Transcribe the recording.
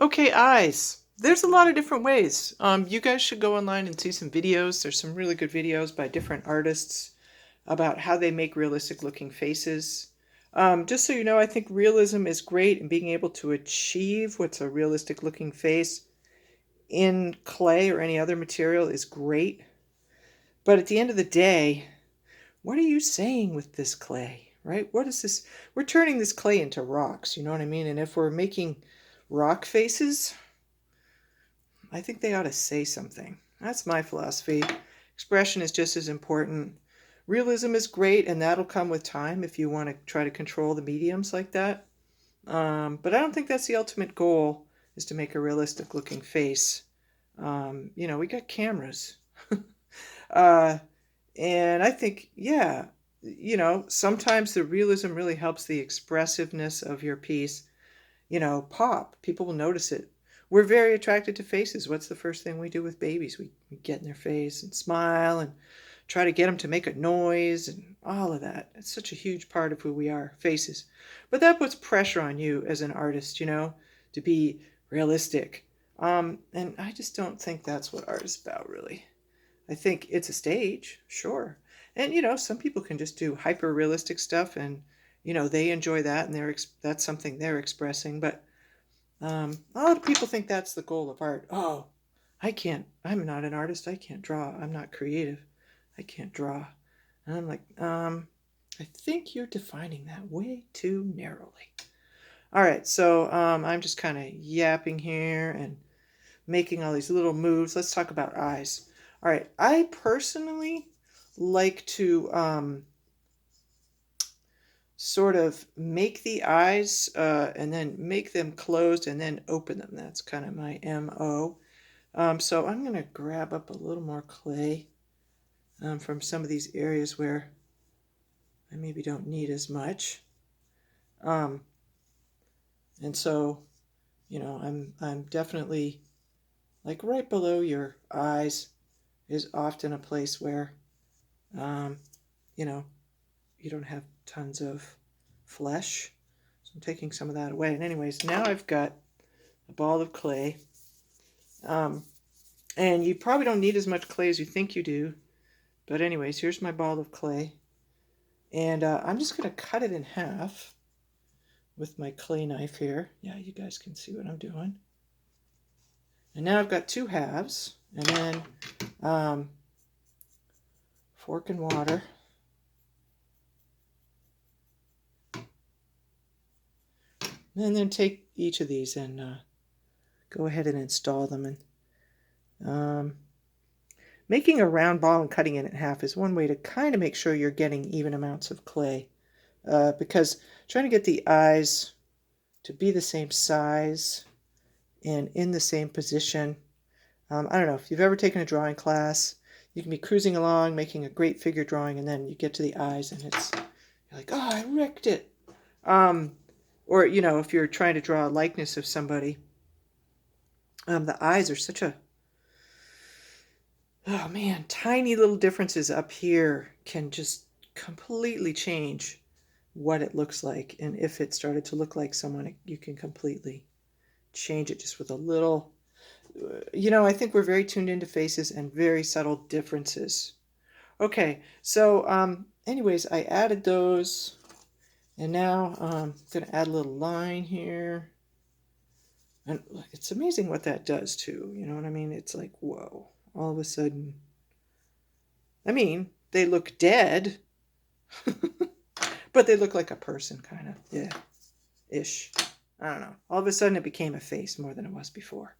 Okay, eyes. There's a lot of different ways. You guys should go online and see some videos. There's some really good videos by different artists about how they make realistic looking faces. Just so you know, I think realism is great, and being able to achieve what's a realistic looking face in clay or any other material is great. But at the end of the day, what are you saying with this clay, right? What is this? We're turning this clay into rocks, you know what I mean? And if we're making rock faces, I think they ought to say something. That's my philosophy. Expression is just as important. Realism is great, and that'll come with time if you want to try to control the mediums like that. But I don't think that's the ultimate goal, is to make a realistic looking face. We got cameras. uh, and I think, yeah, sometimes the realism really helps the expressiveness of your piece, pop. People will notice it. We're very attracted to faces. What's the first thing we do with babies? We get in their face and smile and try to get them to make a noise and all of that. It's such a huge part of who we are, faces. But that puts pressure on you as an artist, to be realistic. And I just don't think that's what art is about, really. I think it's a stage, sure. And, some people can just do hyper realistic stuff and, they enjoy that and that's something they're expressing. But a lot of people think that's the goal of art. Oh, I'm not an artist. I can't draw. I'm not creative. I can't draw. And I'm like, I think you're defining that way too narrowly. All right, so I'm just kind of yapping here and making all these little moves. Let's talk about eyes. All right, I personally like to sort of make the eyes and then make them closed and then open them. That's kind of my MO. So I'm going to grab up a little more clay from some of these areas where I maybe don't need as much. And so, I'm definitely, like, right below your eyes is often a place where, um, you know, you don't have tons of flesh. So I'm taking some of that away. And anyways, now I've got a ball of clay. And you probably don't need as much clay as you think you do. But anyways, here's my ball of clay. And I'm just going to cut it in half with my clay knife here. Yeah, you guys can see what I'm doing. And now I've got two halves. And then fork and water. And then take each of these and go ahead and install them. And making a round ball and cutting it in half is one way to kind of make sure you're getting even amounts of clay. Because trying to get the eyes to be the same size and in the same position. I don't know, if you've ever taken a drawing class, you can be cruising along, making a great figure drawing, and then you get to the eyes and you're like, oh, I wrecked it. Or, if you're trying to draw a likeness of somebody, the eyes are such oh man, tiny little differences up here can just completely change what it looks like. And if it started to look like someone, you can completely change it just with a little. I think we're very tuned into faces and very subtle differences. Okay, so anyways, I added those. And now I'm going to add a little line here. And it's amazing what that does too. You know what I mean? It's like, whoa, all of a sudden. I mean, they look dead, but they look like a person, kind of. Yeah, ish. I don't know. All of a sudden it became a face more than it was before.